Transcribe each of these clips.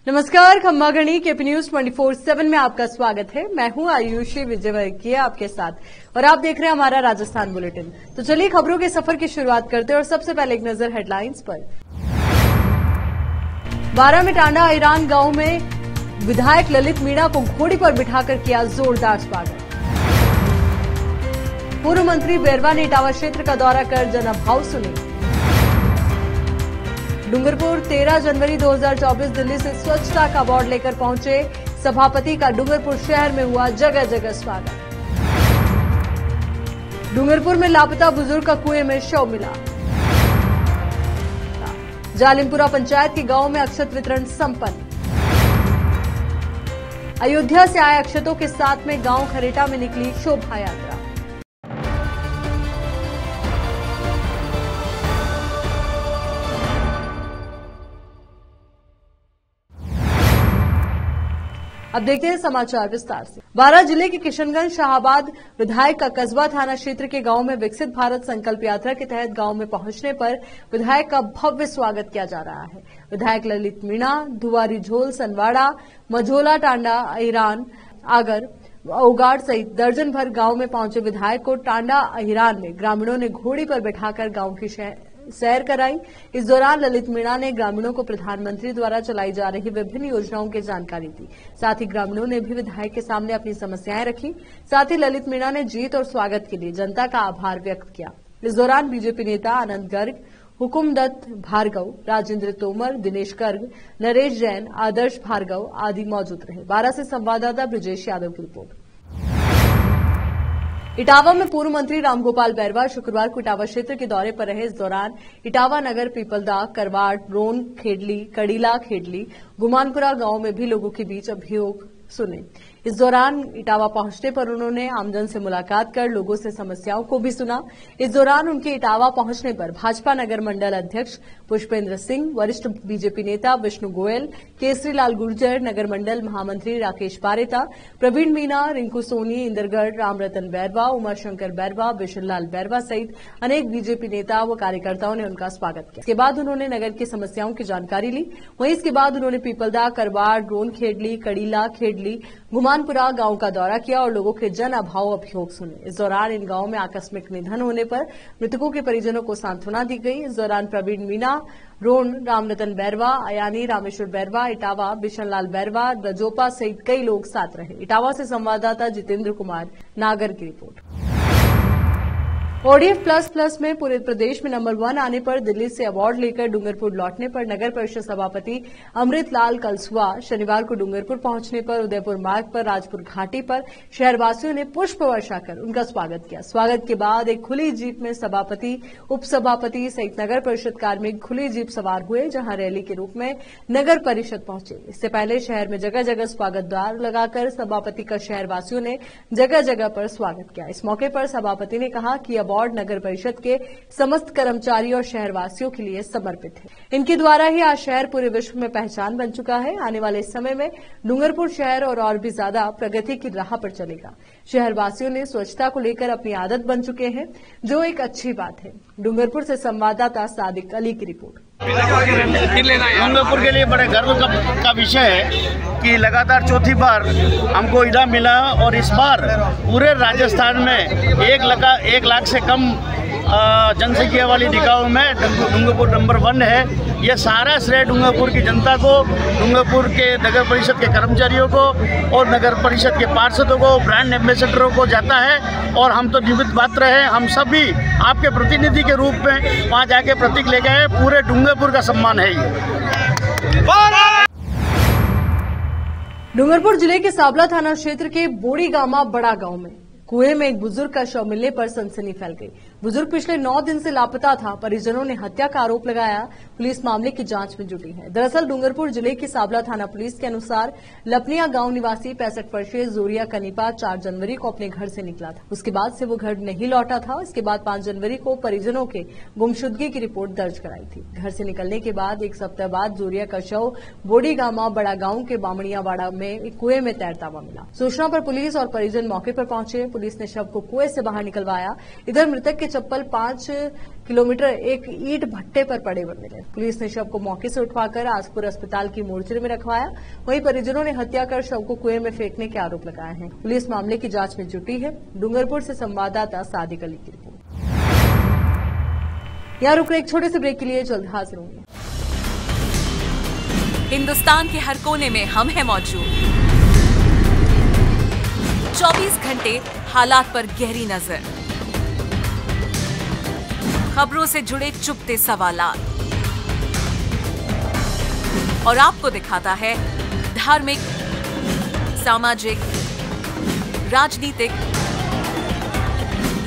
नमस्कार, खम्मा घड़ी केपी न्यूज 24/7 में आपका स्वागत है। मैं हूं आयुषी विजयवर्गीय आपके साथ और आप देख रहे हैं हमारा राजस्थान बुलेटिन। तो चलिए खबरों के सफर की शुरुआत करते हैं और सबसे पहले एक नजर हेडलाइंस पर। बारां में टांडा अहिरान गांव में विधायक ललित मीणा को घोड़ी पर बिठाकर किया जोरदार स्वागत। पूर्व मंत्री बैरवा ने इटावा क्षेत्र का दौरा कर जनभाव सुने। डूंगरपुर 13 जनवरी 2024 दिल्ली से स्वच्छता का अवार्ड लेकर पहुंचे सभापति का डूंगरपुर शहर में हुआ जगह जगह स्वागत। डूंगरपुर में लापता बुजुर्ग का कुएं में शव मिला। जालिमपुरा पंचायत के गांव में अक्षत वितरण संपन्न। अयोध्या से आए अक्षतों के साथ में गांव खरेटा में निकली शोभा यात्रा। अब देखते हैं समाचार विस्तार से। बारां जिले के किशनगंज शाहाबाद विधायक का कस्बा थाना क्षेत्र के गांव में विकसित भारत संकल्प यात्रा के तहत गांव में पहुंचने पर विधायक का भव्य स्वागत किया जा रहा है। विधायक ललित मीणा, धुवारी झोल, सनवाड़ा, मझोला, टांडा अहिरान, आगर, ओगाड़ सहित दर्जन भर गांव में पहुंचे विधायक को टांडा अहिरान में ग्रामीणों ने घोड़ी पर बैठाकर गांव की सैर कराई। इस दौरान ललित मीणा ने ग्रामीणों को प्रधानमंत्री द्वारा चलाई जा रही विभिन्न योजनाओं की जानकारी दी। साथ ही ग्रामीणों ने भी विधायक के सामने अपनी समस्याएं रखी। साथ ही ललित मीणा ने जीत और स्वागत के लिए जनता का आभार व्यक्त किया। इस दौरान बीजेपी नेता आनंद गर्ग, हुकुमदत्त भार्गव, राजेंद्र तोमर, दिनेश गर्ग, नरेश जैन, आदर्श भार्गव आदि मौजूद रहे। बारां से संवाददाता ब्रजेश यादव की रिपोर्ट। इटावा में पूर्व मंत्री रामगोपाल बैरवा शुक्रवार को इटावा क्षेत्र के दौरे पर रहे। इस दौरान इटावा नगर, पीपलदा, करवाड़, रोन खेडली, कड़ीला खेडली, गुमानपुरा गांव में भी लोगों के बीच अभियोग सुने। इस दौरान इटावा पहुंचने पर उन्होंने आमजन से मुलाकात कर लोगों से समस्याओं को भी सुना। इस दौरान उनके इटावा पहुंचने पर भाजपा नगर मंडल अध्यक्ष पुष्पेंद्र सिंह, वरिष्ठ बीजेपी नेता विष्णु गोयल, केसरी लाल गुर्जर, नगर मंडल महामंत्री राकेश पारेता, प्रवीण मीणा, रिंकू सोनी, इंदरगढ़, रामरतन बैरवा, उमाशंकर बैरवा, बिशनलाल बैरवा सहित अनेक बीजेपी नेता व कार्यकर्ताओं ने उनका स्वागत किया। इसके बाद उन्होंने नगर की समस्याओं की जानकारी ली। वहीं इसके बाद उन्होंने पीपलदा, करवाड़, रोन खेडली, कड़ीला खेडली, गुमानपुरा गांव का दौरा किया और लोगों के जन अभाव अभियोग सुने। इस दौरान इन गांवों में आकस्मिक निधन होने पर मृतकों के परिजनों को सांत्वना दी गई। इस दौरान प्रवीण मीणा, रोन, रामरतन बैरवा, अयानी, रामेश्वर बैरवा, इटावा, बिशनलाल बैरवा, रजोपा सहित कई लोग साथ रहे। इटावा से संवाददाता जितेंद्र कुमार नागर की रिपोर्ट। ओडीएफ प्लस में पूरे प्रदेश में नंबर 1 आने पर दिल्ली से अवार्ड लेकर डूंगरपुर लौटने पर नगर परिषद सभापति अमृतलाल कलसुआ शनिवार को डूंगरपुर पहुंचने पर उदयपुर मार्ग पर राजपुर घाटी पर शहरवासियों ने पुष्प वर्षा कर उनका स्वागत किया। स्वागत के बाद एक खुली जीप में सभापति, उपसभापति सहित नगर परिषद कार्मिक खुली जीप सवार हुए, जहां रैली के रूप में नगर परिषद पहुंचे। इससे पहले शहर में जगह जगह स्वागत द्वार लगाकर सभापति का शहरवासियों ने जगह जगह पर स्वागत किया। इस मौके पर सभापति ने कहा कि अवार्ड नगर परिषद के समस्त कर्मचारियों और शहरवासियों के लिए समर्पित है। इनके द्वारा ही आज शहर पूरे विश्व में पहचान बन चुका है। आने वाले समय में डूंगरपुर शहर और भी ज्यादा प्रगति की राह पर चलेगा। शहरवासियों ने स्वच्छता को लेकर अपनी आदत बन चुके हैं, जो एक अच्छी बात है। डूंगरपुर से संवाददाता सादिक अली की रिपोर्ट। डूंगरपुर के लिए बड़े गर्व का विषय है कि लगातार चौथी बार हमको इनाम मिला और इस बार पूरे राजस्थान में 1 लाख से कम जनसंख्या वाली निकायों में डूंगरपुर नंबर 1 है। ये सारा श्रेय डूंगरपुर की जनता को, डूंगरपुर के नगर परिषद के कर्मचारियों को और नगर परिषद के पार्षदों को, ब्रांड एम्बेसडरों को जाता है। और हम तो निमित्त मात्र हैं, हम सभी आपके प्रतिनिधि के रूप में वहाँ जाके प्रतीक ले गए। पूरे डूंगरपुर का सम्मान है ये। डूंगरपुर जिले के साबला थाना क्षेत्र के बोड़ी गामा बड़ा गांव में कुएं में एक बुजुर्ग का शव मिलने पर सनसनी फैल गई। बुजुर्ग पिछले 9 दिन से लापता था। परिजनों ने हत्या का आरोप लगाया। पुलिस मामले की जांच में जुटी है। दरअसल डूंगरपुर जिले की साबला थाना पुलिस के अनुसार लपनिया गांव निवासी 65 वर्षीय जोरिया कनीपा 4 जनवरी को अपने घर से निकला था। उसके बाद से वो घर नहीं लौटा था। इसके बाद 5 जनवरी को परिजनों के गुमशुदगी की रिपोर्ट दर्ज कराई थी। घर से निकलने के बाद 1 सप्ताह बाद जोरिया का शव बोड़ी गामा बड़ा गांव के बामणियावाड़ा में एक कुएं में तैरता हुआ मिला। सूचना पर पुलिस और परिजन मौके पर पहुंचे। पुलिस ने शव को कुएं से बाहर निकलवाया। इधर मृतक के के चप्पल 5 किलोमीटर एक ईंट भट्टे पर पड़े मिले। पुलिस ने शव को मौके से उठवाकर आसपुर अस्पताल की मोर्चरी में रखवाया। वहीं परिजनों ने हत्या कर शव को कुएं में फेंकने के आरोप लगाए हैं। पुलिस मामले की जांच में जुटी है। डूंगरपुर से संवाददाता सादिक अली की रिपोर्ट। यहाँ रुक रहे एक छोटे से ब्रेक के लिए, जल्द हाजिर होंगे। हिंदुस्तान के हर कोने में हम हैं मौजूद। 24 घंटे हालात पर गहरी नजर, खबरों से जुड़े चुपते सवालात और आपको दिखाता है धार्मिक, सामाजिक, राजनीतिक,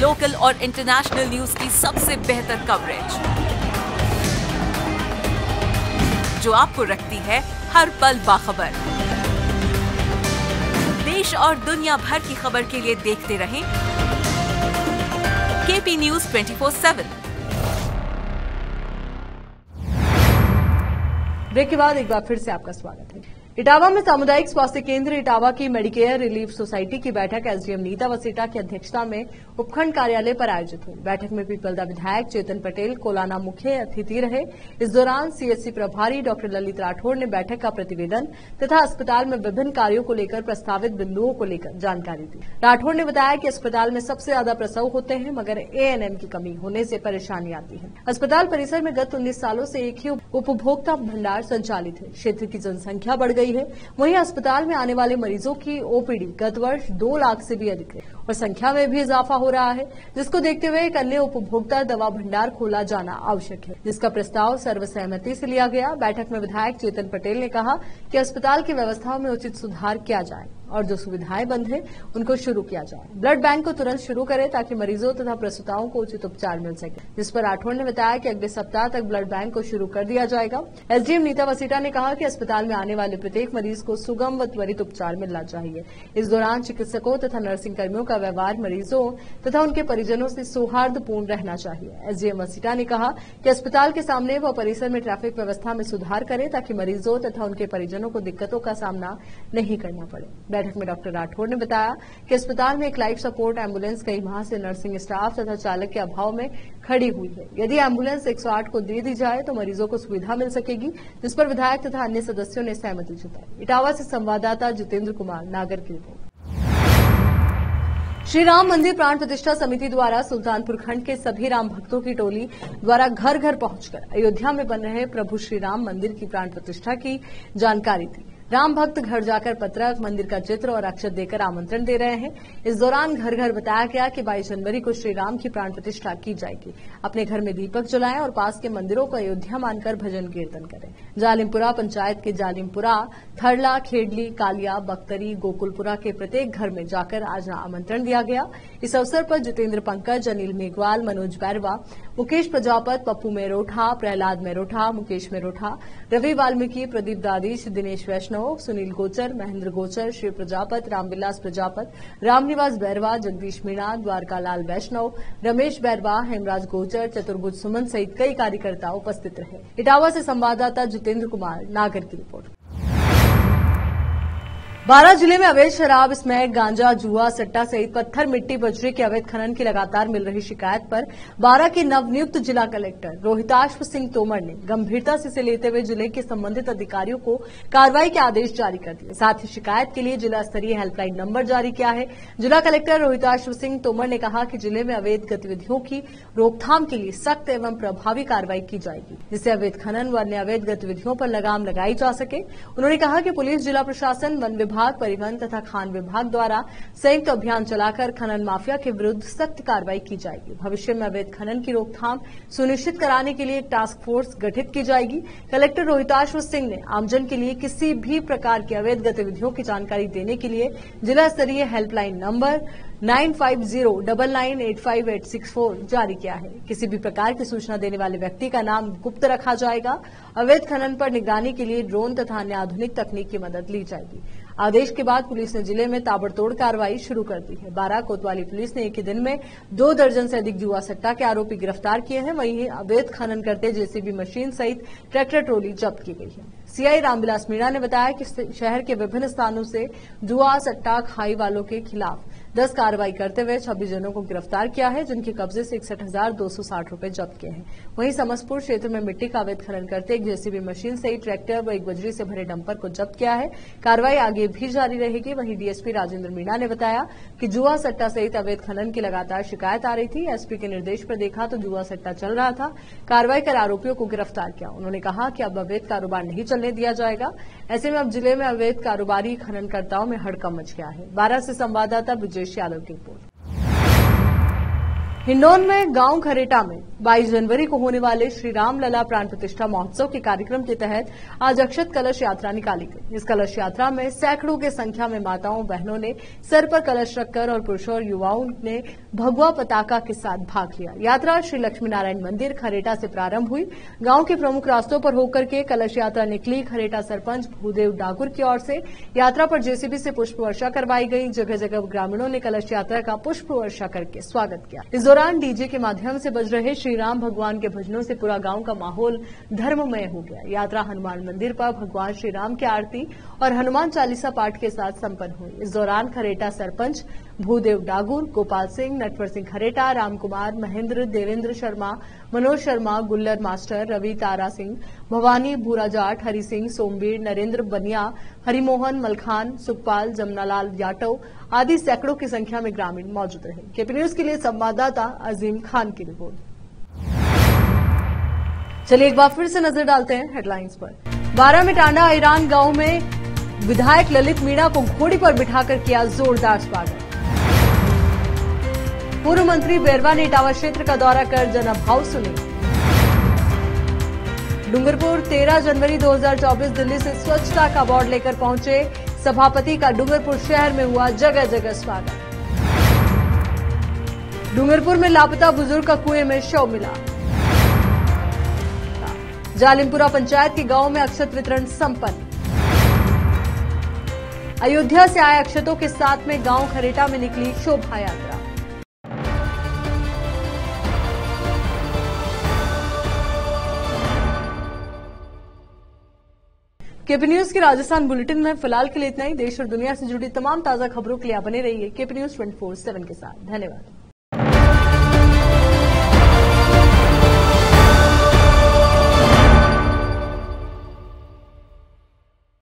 लोकल और इंटरनेशनल न्यूज की सबसे बेहतर कवरेज, जो आपको रखती है हर पल बाखबर। देश और दुनिया भर की खबर के लिए देखते रहें केपी न्यूज 24/7। ब्रेक के बाद एक बार फिर से आपका स्वागत है। इटावा में सामुदायिक स्वास्थ्य केंद्र इटावा की मेडिकेयर रिलीफ सोसाइटी की बैठक एसडीएम नीता वसीटा की अध्यक्षता में उपखंड कार्यालय पर आयोजित हुई। बैठक में पीपलदा विधायक चेतन पटेल कोलाना मुख्य अतिथि रहे। इस दौरान सीएचसी प्रभारी डॉक्टर ललित राठौड़ ने बैठक का प्रतिवेदन तथा अस्पताल में विभिन्न कार्यों को लेकर प्रस्तावित बिंदुओं को लेकर जानकारी दी। राठौड़ ने बताया कि अस्पताल में सबसे ज्यादा प्रसव होते हैं, मगर एएनएम की कमी होने से परेशानी आती है। अस्पताल परिसर में गत 19 सालों से एक ही उपभोक्ता भंडार संचालित है। क्षेत्र की जनसंख्या बढ़ गई है। वहीं अस्पताल में आने वाले मरीजों की ओपीडी गत वर्ष 2 लाख से भी अधिक है और संख्या में भी इजाफा हो रहा है, जिसको देखते हुए एक अन्य उपभोक्ता दवा भंडार खोला जाना आवश्यक है, जिसका प्रस्ताव सर्वसहमति से लिया गया। बैठक में विधायक चेतन पटेल ने कहा कि अस्पताल की व्यवस्थाओं में उचित सुधार किया जाए और जो सुविधाएं बंद है उनको शुरू किया जाए। ब्लड बैंक को तुरंत शुरू करें ताकि मरीजों तथा प्रसूताओं को उचित उपचार मिल सके, जिस पर राठौड़ ने बताया कि अगले सप्ताह तक ब्लड बैंक को शुरू कर दिया जाएगा। एसडीएम नीता वसीटा ने कहा कि अस्पताल में आने वाले प्रत्येक मरीज को सुगम व त्वरित उपचार मिलना चाहिए। इस दौरान चिकित्सकों तथा नर्सिंग कर्मियों का व्यवहार मरीजों तथा उनके परिजनों से सौहार्दपूर्ण रहना चाहिए। एसडीएम वसीटा ने कहा कि अस्पताल के सामने व परिसर में ट्रैफिक व्यवस्था में सुधार करें ताकि मरीजों तथा उनके परिजनों को दिक्कतों का सामना नहीं करना पड़े। बैठक में डॉक्टर राठौड़ ने बताया कि अस्पताल में एक लाइफ सपोर्ट एम्बुलेंस कई माह से नर्सिंग स्टाफ तथा चालक के अभाव में खड़ी हुई है। यदि एम्बुलेंस 108 को दे दी जाए तो मरीजों को सुविधा मिल सकेगी, जिस पर विधायक तथा अन्य सदस्यों ने सहमति जताई। इटावा से संवाददाता जितेंद्र कुमार नागर की रिपोर्ट। श्री राम मंदिर प्राण प्रतिष्ठा समिति द्वारा सुल्तानपुर खंड के सभी राम भक्तों की टोली द्वारा घर घर पहुंचकर अयोध्या में बन रहे प्रभु श्री राम मंदिर की प्राण प्रतिष्ठा की जानकारी दी। राम भक्त घर जाकर पत्रक, मंदिर का चित्र और अक्षत देकर आमंत्रण दे रहे हैं। इस दौरान घर घर बताया गया कि 22 जनवरी को श्री राम की प्राण प्रतिष्ठा की जाएगी। अपने घर में दीपक जलाएं और पास के मंदिरों को अयोध्या मानकर भजन कीर्तन करें। जालिमपुरा पंचायत के जालिमपुरा, थरला, खेडली, कालिया, बख्तरी, गोकुलपुरा के प्रत्येक घर में जाकर आज आमंत्रण दिया गया। इस अवसर पर जितेंद्र पंकज, अनिल मेघवाल, मनोज बैरवा, मुकेश प्रजापत, पप्पू मेरोठा, प्रहलाद मेरोठा, मुकेश मेरोठा, रवि वाल्मीकि, प्रदीप दादीश, दिनेश वैष्णव, सुनील गोचर, महेंद्र गोचर, श्री प्रजापत, रामविलास प्रजापत, रामनिवास बैरवा, जगदीश मीणा, द्वारकालाल वैष्णव, रमेश बैरवा, हेमराज गोचर, चतुर्भुज सुमन सहित कई कार्यकर्ता उपस्थित रहे। इटावा से संवाददाता जितेंद्र कुमार नागर की रिपोर्ट। बारां जिले में अवैध शराब, स्मैक, गांजा, जुआ, सट्टा सहित पत्थर, मिट्टी, बजरी के अवैध खनन की लगातार मिल रही शिकायत पर बारां के नवनियुक्त जिला कलेक्टर रोहिताश्व सिंह तोमर ने गंभीरता से इसे लेते हुए जिले के संबंधित अधिकारियों को कार्रवाई के आदेश जारी कर दिए। साथ ही शिकायत के लिए जिला स्तरीय हेल्पलाइन नंबर जारी किया है। जिला कलेक्टर रोहिताश्व सिंह तोमर ने कहा कि जिले में अवैध गतिविधियों की रोकथाम के लिए सख्त एवं प्रभावी कार्रवाई की जाएगी, जिससे अवैध खनन व अन्य अवैध गतिविधियों पर लगाम लगाई जा सके। उन्होंने कहा कि पुलिस, जिला प्रशासन, वन विभाग, परिवहन तथा खान विभाग द्वारा संयुक्त अभियान चलाकर खनन माफिया के विरुद्ध सख्त कार्रवाई की जाएगी। भविष्य में अवैध खनन की रोकथाम सुनिश्चित कराने के लिए एक टास्क फोर्स गठित की जाएगी। कलेक्टर रोहिताश्व सिंह ने आमजन के लिए किसी भी प्रकार की अवैध गतिविधियों की जानकारी देने के लिए जिला स्तरीय हेल्पलाइन नंबर 9509985864 जारी किया है। किसी भी प्रकार की सूचना देने वाले व्यक्ति का नाम गुप्त रखा जाएगा। अवैध खनन पर निगरानी के लिए ड्रोन तथा अन्य आधुनिक तकनीक की मदद ली जाएगी। आदेश के बाद पुलिस ने जिले में ताबड़तोड़ कार्रवाई शुरू कर दी है। बारां कोतवाली पुलिस ने एक ही दिन में 2 दर्जन से अधिक जुआ सट्टा के आरोपी गिरफ्तार किए हैं। वहीं अवैध खनन करते जेसीबी मशीन सहित ट्रैक्टर ट्रॉली जब्त की गई है। सीआई रामविलास मीणा ने बताया कि शहर के विभिन्न स्थानों से जुआ सट्टा खाई वालों के खिलाफ 10 कार्रवाई करते हुए 26 जनों को गिरफ्तार किया है, जिनके कब्जे से 61,260 रुपए जब्त किए हैं। वहीं समस्तपुर क्षेत्र में मिट्टी का अवैध खनन करते एक जेसीबी मशीन सहित ट्रैक्टर व एक बजरी से भरे डंपर को जब्त किया है। कार्रवाई आगे भी जारी रहेगी। वहीं डीएसपी राजेंद्र मीणा ने बताया कि जुआ सट्टा सहित अवैध खनन की लगातार शिकायत आ रही थी। एसपी के निर्देश पर देखा तो जुआ सट्टा चल रहा था। कार्रवाई कर आरोपियों को गिरफ्तार किया। उन्होंने कहा कि अब अवैध कारोबार नहीं चलने दिया जाएगा। ऐसे में अब जिले में अवैध कारोबारी खननकर्ताओं में हड़कंप मच गया है। 12 से संवाददाता ब्रजेश यादव की रिपोर्ट। हिंडौन में गांव खरेटा में 22 जनवरी को होने वाले श्री राम लला प्राण प्रतिष्ठा महोत्सव के कार्यक्रम के तहत आज अक्षत कलश यात्रा निकाली गई। इस कलश यात्रा में सैकड़ों की संख्या में माताओं बहनों ने सर पर कलश रखकर और पुरुषों और युवाओं ने भगवा पताका के साथ भाग लिया। यात्रा श्री लक्ष्मी नारायण मंदिर खरेटा से प्रारंभ हुई। गांव के प्रमुख रास्तों पर होकर के कलश यात्रा निकली। खरेटा सरपंच भूदेव डाकुर की ओर से यात्रा पर जेसीबी से पुष्प वर्षा करवाई गई। जगह जगह ग्रामीणों ने कलश यात्रा का पुष्प वर्षा करके स्वागत किया। इस दौरान डीजे के माध्यम से बज रहे श्री राम भगवान के भजनों से पूरा गांव का माहौल धर्ममय हो गया। यात्रा हनुमान मंदिर पर भगवान श्री राम की आरती और हनुमान चालीसा पाठ के साथ संपन्न हुई। इस दौरान खरेटा सरपंच भूदेव डागुर, गोपाल सिंह, नटवर सिंह खरेटा, रामकुमार, महेंद्र, देवेंद्र शर्मा, मनोज शर्मा, गुल्लर मास्टर, रवि तारा सिंह, भवानी भूरा जाट, हरि सिंह, सोमवीर, नरेंद्र बनिया, हरिमोहन, मलखान, सुखपाल, जमनालाल याटव आदि सैकड़ों की संख्या में ग्रामीण मौजूद रहे। केपी न्यूज के लिए संवाददाता अजीम खान की रिपोर्ट। चलिए एक बार फिर से नजर डालते हैं हेडलाइंस पर। 12 में टांडा ईरान गांव में विधायक ललित मीणा को घोड़ी पर बिठाकर किया जोरदार स्वागत। पूर्व मंत्री बैरवा ने इटावा क्षेत्र का दौरा कर जनभाव सुने। डूंगरपुर 13 जनवरी 2024 दिल्ली से स्वच्छता का अवार्ड लेकर पहुंचे सभापति का डूंगरपुर शहर में हुआ जगह जगह स्वागत। डूंगरपुर में लापता बुजुर्ग का कुएं में शव मिला। जालिमपुरा पंचायत के गांव में अक्षत वितरण संपन्न। अयोध्या से आए अक्षतों के साथ में गांव खरेटा में निकली शोभा यात्रा। केपी न्यूज के राजस्थान बुलेटिन में फिलहाल के लिए इतना ही। देश और दुनिया से जुड़ी तमाम ताजा खबरों के लिए बने रहिए केपी न्यूज 24/7 के साथ। धन्यवाद।